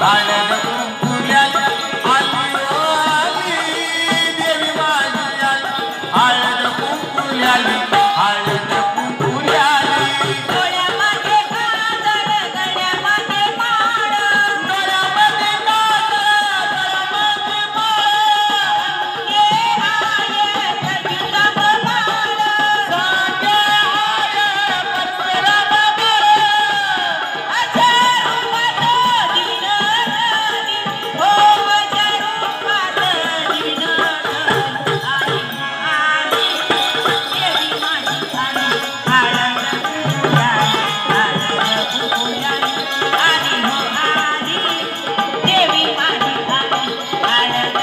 हळद कुंकुल्याली आली ओ आली देवी माझी आली हळद कुंकुल्याली हळद कुंकुल्याली डोळ्यामध्ये काजळ गळ्यामध्ये माळ गळ्यामध्ये काजळ गळ्यामध्ये माळ ये आये कधीचा बाळ सांगे हाय परशुराम बाळ अजय रूपात दिनडली हो अजय रूपात दिनडली आई आली देवी माझी आली हळद कुंकुल्याली आली हो आली देवी माझी आली हळद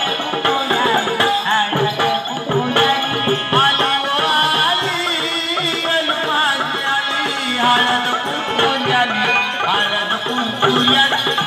कुंकुल्याली आली ओ आली देवी माझी आली हळद कुंकुल्याली हळद कुंकुल्याली